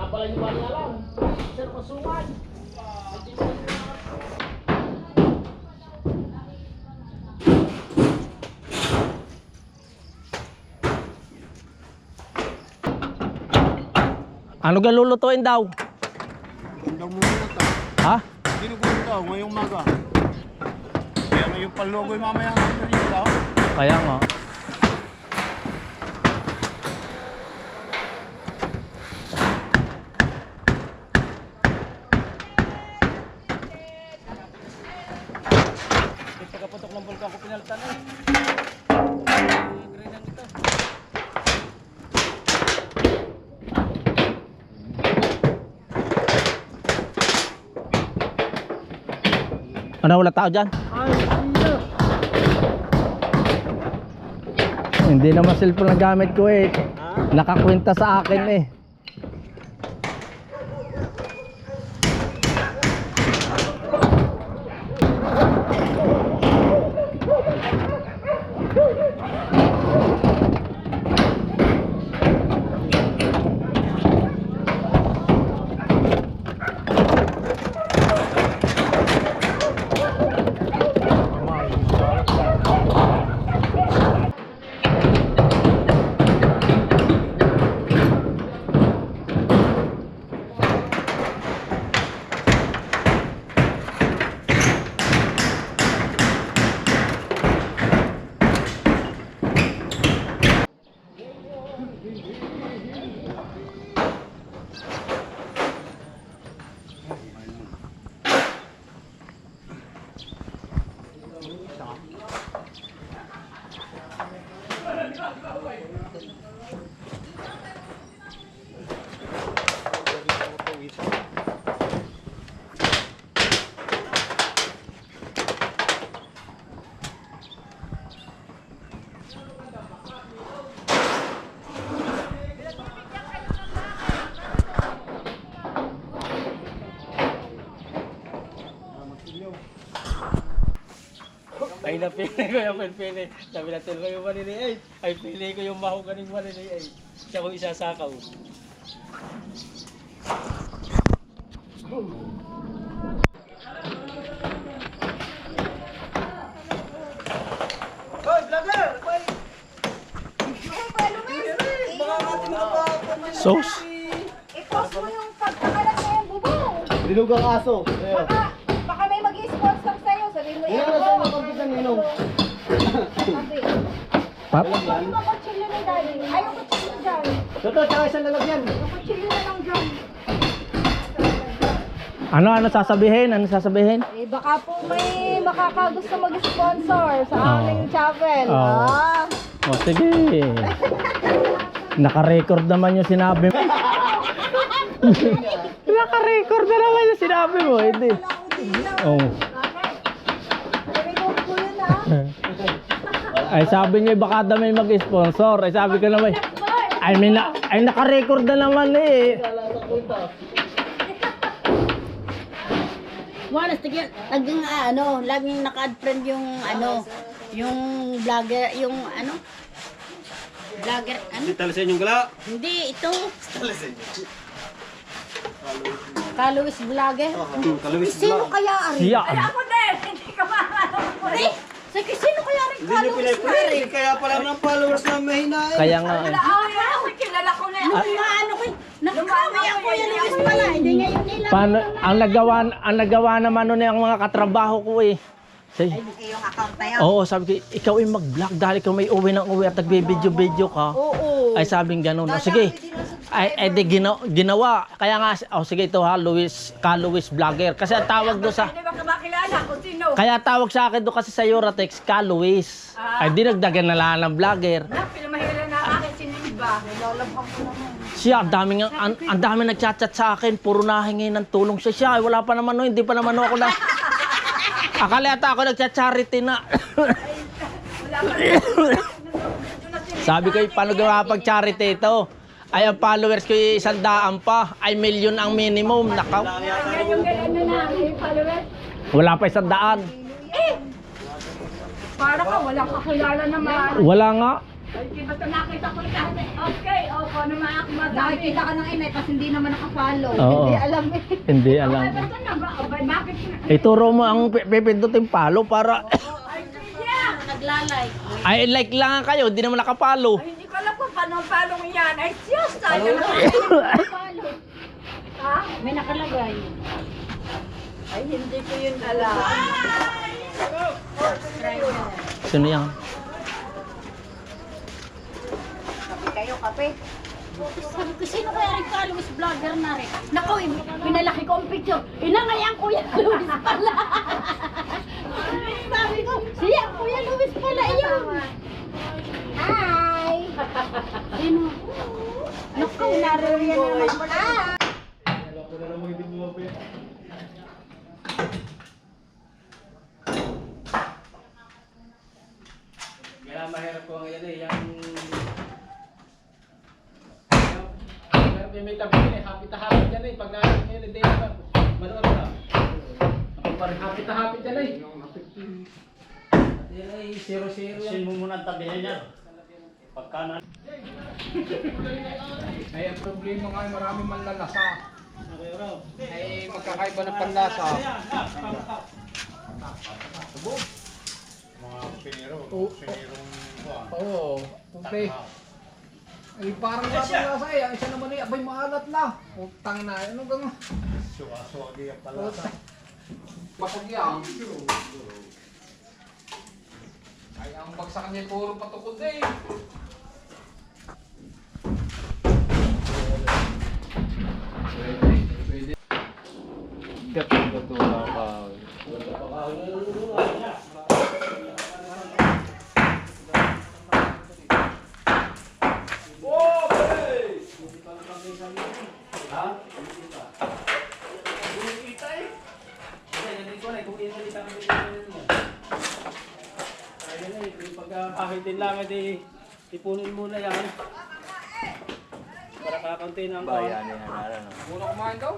Nabalay niyo ba niya lang? Sir, masuwan. Ano ka lulutuin daw? Ganda mo na ito. Ha? Ginugulo daw ngayong maga. Kaya ngayong palugoy mamaya ng rin daw. Kaya nga. Pagkaputok ng bulkan ko pinalitan eh. Grenang ito. Ano, wala tao dyan? Hindi naman cellphone na gamit ko eh. Nakakwenta sa akin eh. Ay napili ko yung pili. Sabi natin ko yung manini ay pili ko yung mahuganing manini ay. Siya ko isasakaw. Hoy, vlogger! Sauce. I-post mo yung pagkakalat mo yung bubong. Dinugang aso. Baka may mag-i-sponsor sa'yo. Sabihin mo Yan na sa'yo makampisan ninong. Sabi. Pap. Yung mga kutsilyo na dali. Ay, yung kutsilyo dyan. Totoo, tsaka isang lalagyan. Yung kutsilyo na lang dyan. Ano sasabihin? Ano sasabihin? Eh, baka po may makakagusto mag-sponsor sa aming chapel. Oo. Ah. O sige. Naka-record naman yung sinabi mo. Naka-record na naman yung sinabi mo. Hindi. Oh. Record ko yun ah. Ay sabi niya baka daw may mag-sponsor. Ay sabi ko naman ay naka-record na naman eh. Wanas tigil, laging laging naka-add friend yung yung vlogger, yung vlogger, Talisin yung gala. Hindi, ito. Kaluis vlogger. Kalawis Sino kaya ari? Siya. Ako din, hindi ka makakalaman. Hindi, sino kaya rin Hindi nyo kaluis vlogger? kaya pala ng followers na mahina eh. Kaya nga eh. Kilala ko na. Nung ko, nakakami ako yung Luis pala, hindi ngayon nila. Paano ang nagawa naman nun yung mga katrabaho ko eh. Say, Yung account na yan. oo, sabi ko, ikaw ay mag-vlog dahil ikaw may uwi ng uwi at nagbe-video ka. Oo. Ay sabing ganun. O sige. Ay di ginawa. Kaya nga, sige ito ha, Luis Vlogger. Kasi ang tawag doon sa... Hindi ba ka makilala kung sino? Kaya tawag sa akin doon kasi sa Euratex, Luis. Ay di nagdagan na lang ng vlogger. Pinamahila na akin si Nilba. Nilalabang ko naman. Siya, ang dami nagchat-chat sa akin. Puro nahingi ng tulong siya. Ay, wala pa naman no, hindi pa naman ako na... Akala yata ako nagcha-charity na. Sabi ko, paano gawa pag-charity ito? Ay, ang followers ko yung 100 pa. Ay, million ang minimum. Nakaw. Yung ganyan na namin, followers. Wala pa 100. Para ka, walang kakilala naman. Wala nga. Nakikita ka ng inay kasi hindi naman nakapalo. Oo. Hindi alam eh. Hindi alam. Ituro mo ang pipindutin palo para Naglalay. ay like lang kayo, hindi naman nakapalo. Hindi ko alam kung paano palong yan. Ay, Diyos, tayo na. Ha? May nakalagay. Ay, hindi ko yun alam. Sino yan? Kape kayo, kape. Sabi ko, sino kaya rin followers vlogger na rin? Naku, pinalaki ko ang picture. Inangayan Kuya Luis pala. Sabi ko, siya Kuya Luis pala yun. Hi! Sino? Naku, Naririyan naman pala. Kaya mahirap ko ngayon eh, yung... May tabi eh, hapit-hapit yan eh, pag natin ngayon, hindi naman, manood na. Ako pa rin hapit-hapit yan eh. Yan ay 0-0 yan. Sin mo muna ang tabi niya. Pagka na. Ay, ang problema nga ay maraming manlalasa. Ay, magkakaiba ng panlasa. Mga piniro. Pinirong buwan. Oo, okay. Ay, parang panlasa eh, ang isa naman eh, abay maalat na. Utang na, ano gang... Suwa-suwa ang palasa. Bakag yan. Ay, ang bagsakan niya puro patukod eh. Kahit din lang, ipunin muna yan. Para kakaunti na ang bayan. Muna kumain daw.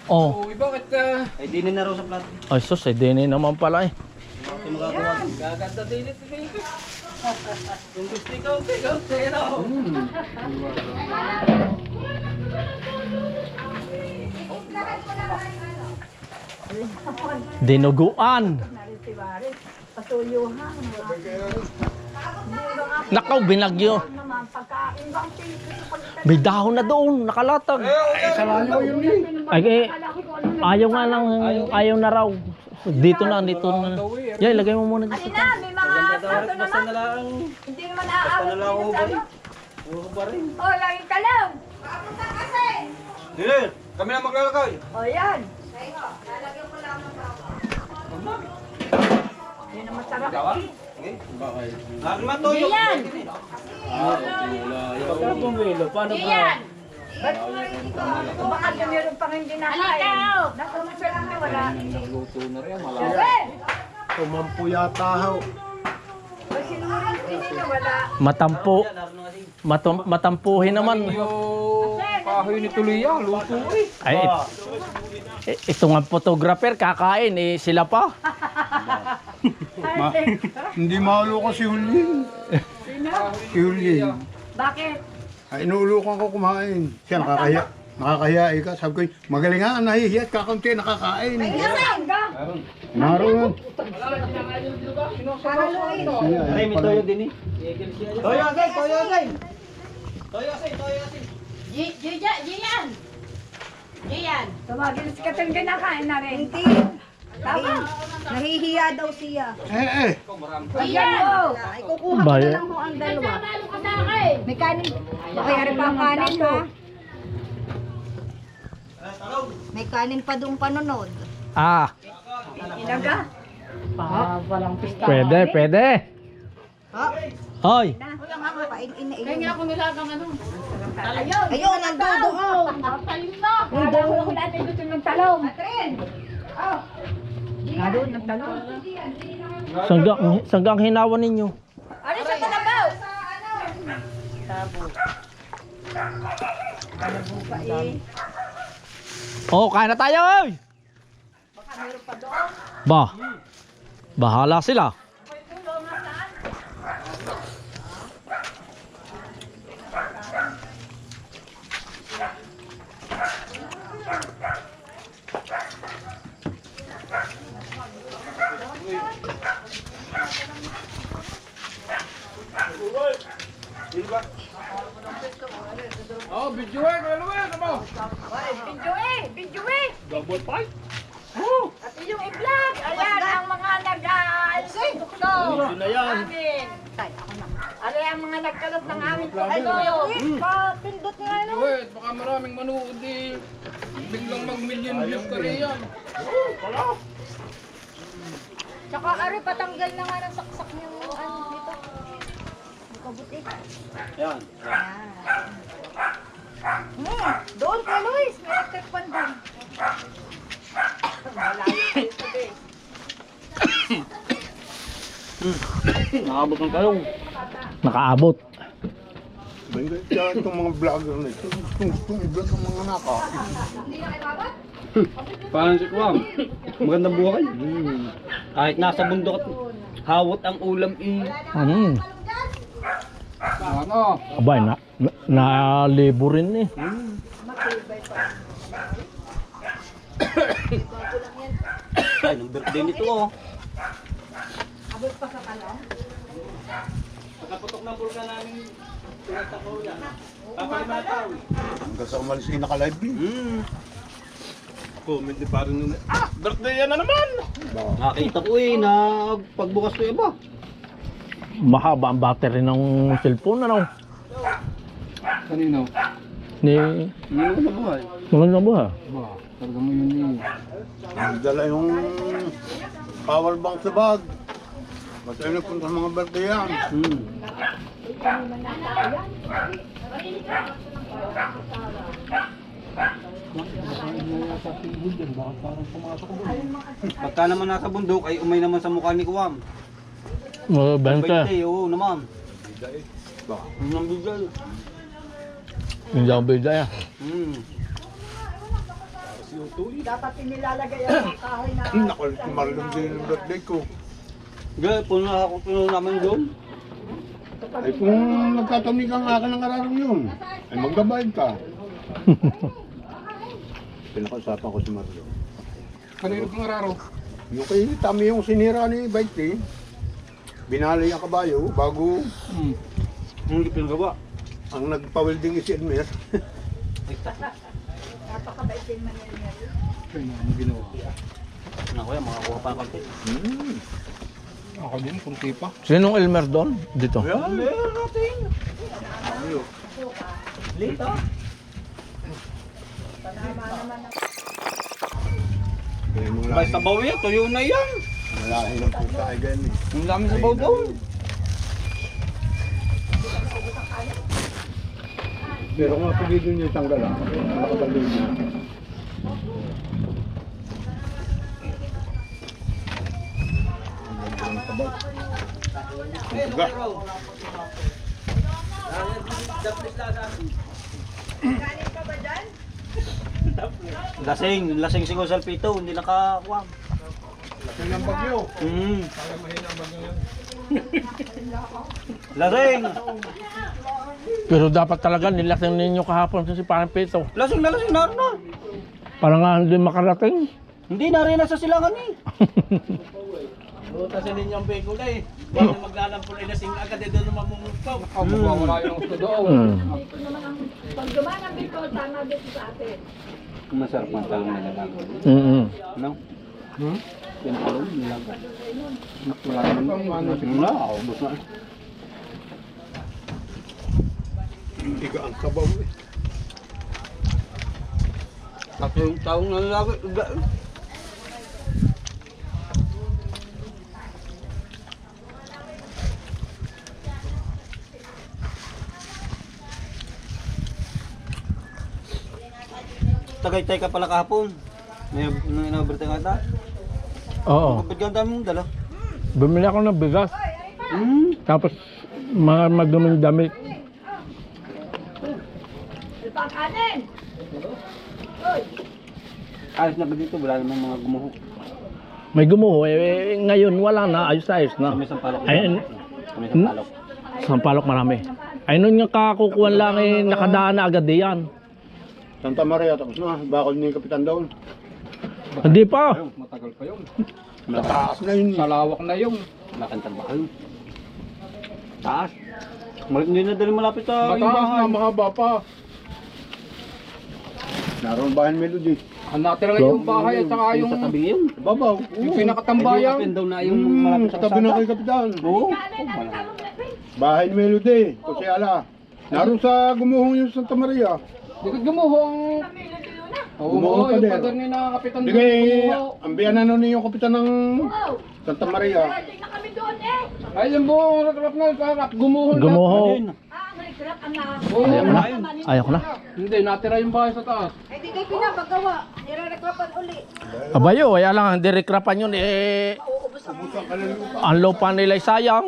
Oh, Uy, bakit Ay, dinin na raw sa plato. ay sus, eh, dini naman pala eh. Gaganda din ito. Kung gusto ikaw, pero. Dinuguan. Patuyuhan. Nakaw, binagyo. Naman, pagkain bang May dahon na doon, nakalatag. Ay, ayaw nga lang, ayaw na raw. Dito na. Yay, lagay mo muna dito. Halina, may mga plato naman. Hindi naman naaawit dito sa ano. Oh, laging ka lang. Dinin, kami na maglalagay. Oh, yan. Hindi na masarap. Lagi matuyo. Yan! Pagka bumilo, paano ba? Yan! Baka na meron pang hindi nakain. Halikaw! Naku, masarap na wala. Luto na rin, Siyempre. Tumampo yata ho. O sinurin hindi na wala. Matampuhin naman. Yung kahoy ni Tulia, luto eh. Ay, ito nga photographer, kakain, eh, sila pa. Hindi maluko si Hulyin. Si Hulyin. Bakit? Ay, inuulukan ko kumain. Siya nakakahiya. Nakakahiya ka. Sabi ko, magaling nga, nahihiya at kakaunti nakakain. Saan ka? Naroon. Para Luis. Ay, may toyo din eh. Jiyan! Jiyan! Tumagin si Kateng kinakain na rin. Hindi. Nahihiya daw siya. Ayan mo. Ay, kukuha ko na lang ho ang dalawa. Nagkakalo ka sa akin! May kanin. Makayari pa ang kanin ha. May kanin pa doon panunod. Ah, Ilaga. pwede. Ha? Hoy, Pain ina Kaya nga ako nilagang ano. Ayun, nandoon. Talim na! Hindi ako natin gusto ng talong. Atrin. Oh. Naroon ng talong. sanggang hinawan ninyo. Ano sa kalabaw? Oh, kain na tayo, oy! Ba, bahala sila. Oh, video eh, kaya naman, ano? Video eh! Double fight? At yung i-vlog, ayan ang mga nag-tukso. Yun na yan. Amin. Ano ang mga nagkalat ng aming tukso? Papindot nga no. Video eh, baka maraming manood eh. Biglang mag-million views ka rin yan. Tsaka ari patanggal na nga ng saksak yung ano dito. Kabuti. Yan. Doon ka Luis, may electric pan doon. Nakabot ng kalong. Nakaabot. Kaya itong mga vlogger na ito, itong i-vlog ang mga naka. Parang si Kuwam. Magandang buhay. Kahit nasa bundok at hawot ang ulam Ano? Abay, nalibo rin eh. Ay, nung birthday nito oh. Pagkaputok ng bulkan namin, pinagtakaw yan. Papalimataw. Hanggang sa umalis kayo naka-live din. Comment ni parang nung, birthday yan na naman! Nakita ko eh, na pagbukas ko iba. Mahaba ang battery ng cellphone, ano? Kanino? Ni Hindi mo na buhay. Maganda ba? Ba, talaga mo yun eh. Dala yung power bank sa bag. Ba't tayo nagpunta sa mga birthday yan? Pagka naman nasa bundok ay umay naman sa mukha ni Kuwam. Benta. Oo naman. Ba? Yun ang bigay. Hindi ako bida yan. Dapat inilalagay ang kahoy na Naku, marunong din yung birthday ko. Gaya, puno namin doon. Ay kung nagkatanig ang akin ng ararong yun, ay magbabayad ka. Pinakausapan ko si Marlo. Kanino kang araro? Yung kay Tami yung sinira ni Baiti, binalay ang kabayo bago Hindi pinagawa. ang nagpa-welding is Edmer. napakabait din man yan. Kaya na, ano ginawa? Naku yan, makakuha pa ang kape. Ako din, kunti pa. Sinong Elmer doon? Dito. Meron natin. Lito. May sabaw yan, tuyo na yan. Malahi ng puta ay ganyan eh. Ang dami sabaw doon. Pero kung mapagigil niyo tanggal lang, nakapagigil niyo. Lasing si Gonzalpito, hindi nakakuha. Lasing ng bagyo. Lasing! Pero dapat talaga nilasing ninyo kahapon si Parang Pito. Lasing na na. Para nga hindi makarating. Hindi na rin nasa silangan eh. Buta sa ninyong beko na eh. Baka maglalampol ay lasing agad eh doon mamumugpaw. Ako, magwawala yung gusto doon. Pag dumaan ang Bicol, tama dito sa atin. Masarap ang talong na lang. No? Yan talong, nilaga. Wala naman eh. Wala, ubos na. Hindi ka ang sabaw eh. Tatlong taong na nilaga. Tagaytay ka pala kahapon. May inabertay nga ata. Oo. Kapag ang dami mong dala. Bumili ako ng bigas. Tapos mga magduming damit. Pangkanin! Ayos na ba dito? Wala namang mga gumuho. May gumuho. Ngayon wala na. Ayos-ayos na. Kami sampalok. Ayun. Kami sampalok. Sampalok marami. Ay nun yung kakukuhan lang eh, nakadaan na agad diyan. Santa Maria, tapos na, bakal ni Kapitan Daon. Hindi pa. Matagal pa yun. Mataas na yun. Salawak na yun. Makantang bakal. Taas. Hindi na dali malapit sa yung Mataas na, bahay. mahaba pa. Naroon bahay Melody. Ang natira yung bahay at saka yung, Sa tabi yun. Babaw. yung pinakatambayan. Yung daw na yung malapit sa Katabi na kasada. kay Kapitan. Oo. Bahay ni Melody. Kasi ala. Naroon sa gumuhong yung Santa Maria. Dikit gumuhong. Oo, Gumuhong yung pader. pader ni na kapitan Hindi doon. kay, Gumuho. ang biyanan nun yung Kapitan ng Santa Maria. Galing na kami doon eh. Ay, yung buong rakrap na karap. Gumuhon lang. Gumuho. Ah, ang rekrap ang Oo, Ayaw ko na. Ayaw ko na. Hindi, natira yung bahay sa taas. Eh, di kayo pinapagawa. Nire-reklapan uli. Abayo, kaya lang, hindi rekrapan yun eh. Ang lupa nila ay sayang.